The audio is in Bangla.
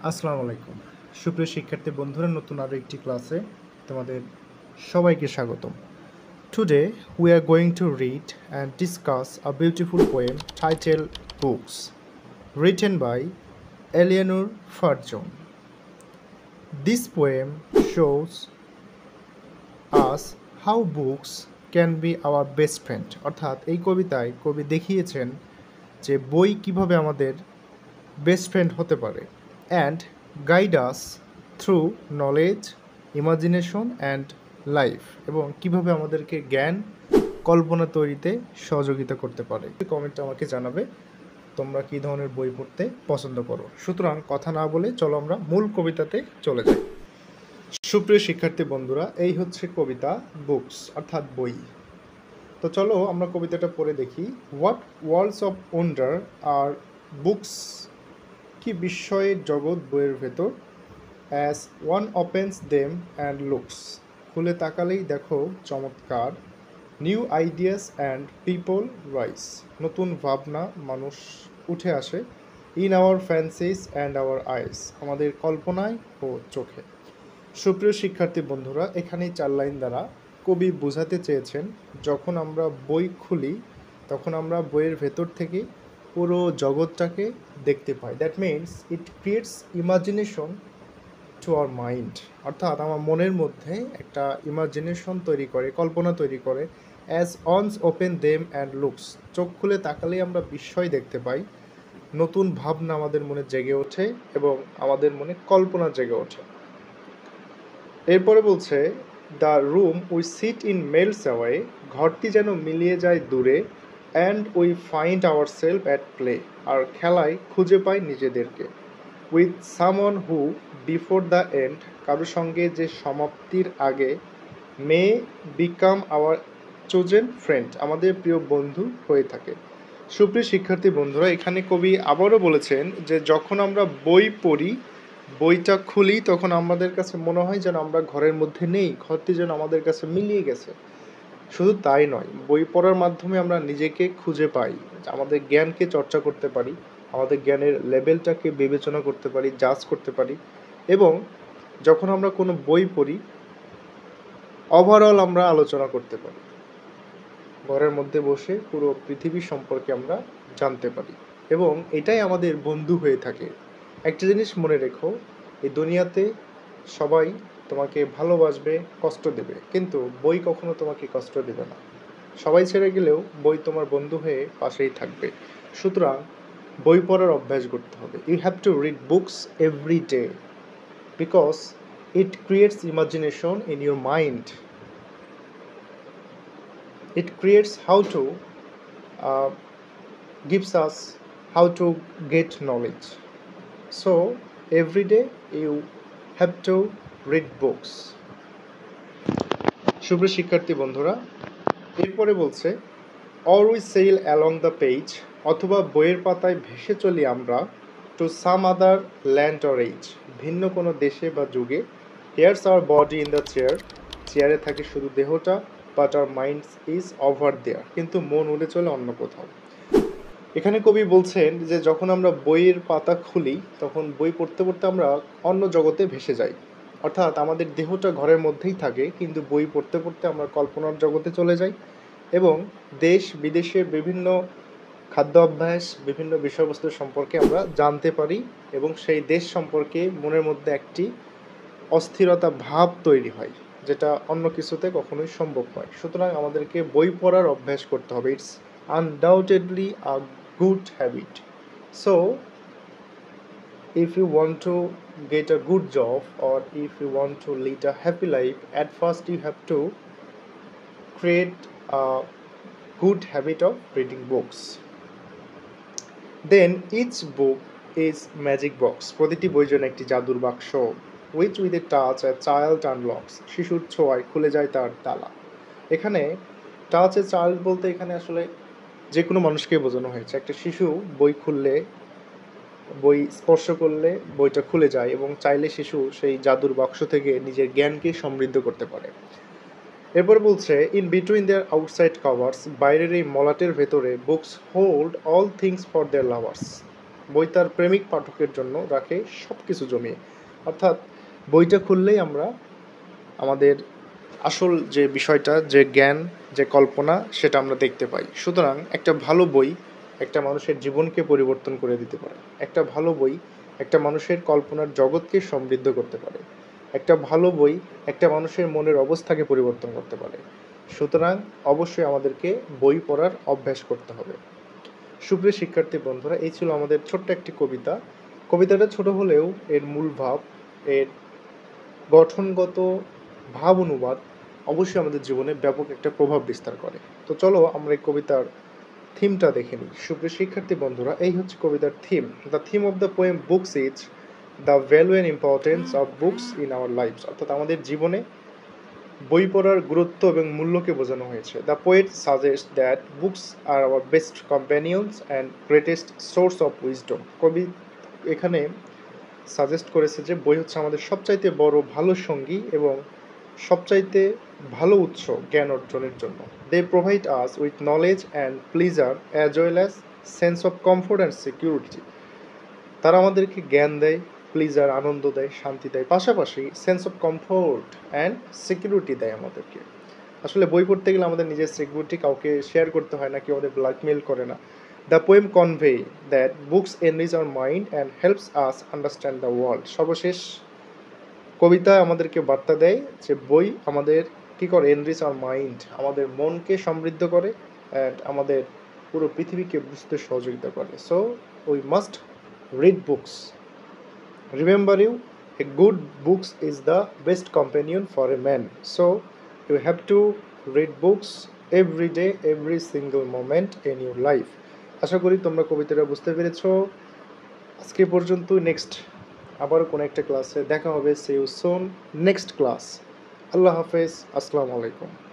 আসসালামু আলাইকুম সুপ্রিয় শিক্ষার্থী বন্ধুরা, নতুন আরও একটি ক্লাসে তোমাদের সবাইকে স্বাগতম। Today we are going to read and discuss a beautiful poem titled Books, written by Eleanor Farjon. This poem shows us how books can be our best friend. অর্থাৎ এই কবিতায় কবি দেখিয়েছেন যে বই কিভাবে আমাদের বেস্ট ফ্রেন্ড হতে পারে and guide us through knowledge, imagination and life, এবং কিভাবে আমাদেরকে জ্ঞান কল্পনা তৈরিতে সহযোগিতা করতে পারে। কমেন্টে আমাকে জানাবে তোমরা কী ধরনের বই পড়তে পছন্দ করো। সুতরাং কথা না বলে চলো আমরা মূল কবিতাতে চলে যাই। সুপ্রিয় শিক্ষার্থী বন্ধুরা, এই হচ্ছে কবিতা বুকস অর্থাৎ বই। তো চলো আমরা কবিতাটা পড়ে দেখি। What worlds of wonder are books, কি বিস্ময়ের জগৎ বইয়ের ভেতর। As one opens them and looks, খুলে তাকালেই দেখো চমৎকার। New ideas and people rise, নতুন ভাবনা মানুষ উঠে আসে। In our fancies and our eyes, আমাদের কল্পনায় ও চোখে। সুপ্রিয় শিক্ষার্থী বন্ধুরা, এখানেই 4 লাইন দ্বারা কবি বোঝাতে চেয়েছেন যখন আমরা বই খুলি তখন আমরা বইয়ের ভেতর থেকে পুরো জগৎটাকে দেখতে পাই। That means it creates imagination to our mind, অর্থাৎ আমার মনের মধ্যে একটা ইমাজিনেশন তৈরি করে, কল্পনা তৈরি করে। As ones open them and looks, চোখ খুলে তাকালেই আমরা বিস্ময় দেখতে পাই, নতুন ভাবনা আমাদের মনে জেগে ওঠে এবং আমাদের মনে কল্পনা জেগে ওঠে। এরপরে বলছে the room we sit in melts away, ঘরটি যেন মিলিয়ে যায় দূরে। And we find our self at play, আর খেলায় খুঁজে পাই নিজেদেরকে। উইথ সামন হু বিফোর দ্য এন্ড, কারোর সঙ্গে যে সমাপ্তির আগে। মে বিকাম আওয়ার চোজেন ফ্রেন্ড, আমাদের প্রিয় বন্ধু হয়ে থাকে। সুপ্রিয় শিক্ষার্থী বন্ধুরা, এখানে কবি আবারও বলেছেন যে যখন আমরা বই পড়ি, বইটা খুলি, তখন আমাদের কাছে মনে হয় যেন আমরা ঘরের মধ্যে নেই, ঘরটি যেন আমাদের কাছে মিলিয়ে গেছে। শুধু তাই নয়, বই পড়ার মাধ্যমে আমরা নিজেকে খুঁজে পাই, আমাদের জ্ঞানকে চর্চা করতে পারি, আমাদের জ্ঞানের লেভেলটাকে বিবেচনা করতে পারি, জাজ করতে পারি। এবং যখন আমরা কোনো বই পড়ি, ওভারঅল আমরা আলোচনা করতে পারি, ঘরের মধ্যে বসে পুরো পৃথিবী সম্পর্কে আমরা জানতে পারি এবং এটাই আমাদের বন্ধু হয়ে থাকে। একটা জিনিস মনে রেখো, এই দুনিয়াতে সবাই তোমাকে ভালোবাসবে, কষ্ট দেবে, কিন্তু বই কখনো তোমাকে কষ্ট দেবে না। সবাই ছেড়ে গেলেও বই তোমার বন্ধু হয়ে পাশেই থাকবে। সুতরাং বই পড়ার অভ্যাস করতে হবে। You have to read books every day because it creates imagination in your mind. It creates how to gives us how to get knowledge. So every day you have to read books. শুভ শিক্ষার্থী বন্ধুরা, এরপরে বলছে or we sail along the page, অথবা বইয়ের পাতায় ভেসে চলি আমরা। to some other land or age, ভিন্ন কোনো দেশে বা যুগে। here's our body in the chair, চেয়ারে থাকে শুধু দেহটা। but our minds is over there, কিন্তু মন উড়ে চলে অন্য কোথাও। এখানে কবি বলছেন যে যখন আমরা বইয়ের পাতা খুলি তখন বই পড়তে পড়তে আমরা অন্য জগতে ভেসে যাই, অর্থাৎ আমাদের দেহটা ঘরের মধ্যেই থাকে কিন্তু বই পড়তে পড়তে আমরা কল্পনার জগতে চলে যাই এবং দেশ বিদেশের বিভিন্ন খাদ্য অভ্যাস, বিভিন্ন বিষয়বস্তু সম্পর্কে আমরা জানতে পারি এবং সেই দেশ সম্পর্কে মনের মধ্যে একটি অস্থিরতা ভাব তৈরি হয়, যেটা অন্য কিছুতে কখনোই সম্ভব নয়। সুতরাং আমাদেরকে বই পড়ার অভ্যাস করতে হবে। It's undoubtedly a good habit. So if you want to get a good job or if you want to lead a happy life, at first you have to create a good habit of reading books. Then each book is magic box, প্রতিটি বই যেন একটি জাদুর বাক্স। which with a touch a child unlocks, শিশুর ছোঁয়ায় খুলে যায় তার তালা। এখানে টাচ এ চাইল্ড বলতে এখানে আসলে যে কোনো মানুষকে বোঝানো হয়েছে। একটা শিশু বই খুললে, বই স্পর্শ করলে বইটা খুলে যায় এবং চাইলে শিশু সেই জাদুর বাক্স থেকে নিজের জ্ঞানকে সমৃদ্ধ করতে পারে। এরপর বলছে in between there outside covers, বাইরের এই মলাটের ভেতরে books hold all things for their lovers, বই তার প্রেমিক পাঠকের জন্য রাখে সব কিছু জমিয়ে। অর্থাৎ বইটা খুললেই আমরা আমাদের আসল যে বিষয়টা, যে জ্ঞান, যে কল্পনা, সেটা আমরা দেখতে পাই। সুতরাং একটা ভালো বই একটা মানুষের জীবনকে পরিবর্তন করে দিতে পারে। একটা ভালো বই একটা মানুষের কল্পনার জগৎকে সমৃদ্ধ করতে পারে। একটা ভালো বই একটা মানুষের মনের অবস্থাকে পরিবর্তন করতে পারে। সুতরাং অবশ্যই আমাদেরকে বই পড়ার অভ্যাস করতে হবে। সুপ্রিয় শিক্ষার্থী বন্ধুরা, এই ছিল আমাদের ছোট্ট একটি কবিতা। কবিতাটা ছোট হলেও এর মূল ভাব, এর গঠনগত ভাব অনুবাদ অবশ্যই আমাদের জীবনে ব্যাপক একটা প্রভাব বিস্তার করে। তো চলো আমরা এই কবিতার থিমটা দেখে নিই। সুপ্রিয় শিক্ষার্থী বন্ধুরা, এই হচ্ছে কবিতার থিম। The theme of the poem books is the value and importance of books in our lifes. অর্থাৎ আমাদের জীবনে বই পড়ার গুরুত্ব এবং মূল্যকে বোঝানো হয়েছে। The poet suggest that books are our best companions and greatest source of wisdom. কবি এখানে সাজেস্ট করেছে যে বই হচ্ছে আমাদের সবচাইতে বড় ভালো সঙ্গী এবং সবচাইতে ভালো উৎস জ্ঞান অর্জনের জন্য। They provide us with knowledge and pleasure as well as sense of comfort and security. তারা আমাদেরকে জ্ঞান দেয়, প্লিজার আনন্দ দেয়, শান্তি দেয়, পাশাপাশি sense of comfort and security দেয় আমাদেরকে। আসলে বই পড়তে গেলে আমাদের নিজের সিকিউরিটি কাউকে শেয়ার করতে হয় না, কেউ আমাদের ব্ল্যাকমেল করে না। The poem convey that books enrich our mind and helps us understand the world. সর্বশেষ কবিতা আমাদেরকে বার্তা দেয় যে বই আমাদের কী করে, এনরিচ আওয়ার মাইন্ড, আমাদের মনকে সমৃদ্ধ করে, অ্যান্ড আমাদের পুরো পৃথিবীকে বুঝতে সহযোগিতা করে। So we must read books. Remember you, a good books is the best companion for a man. So you have to read books every day, every single moment in your life. আশা করি তোমরা কবিতাটা বুঝতে পেরেছো। আজকে পর্যন্ত, নেক্সট আবারও কোনো একটা ক্লাসে দেখা হবে। See you soon, next class. আল্লাহ হাফেজ, আসসালামু আলাইকুম।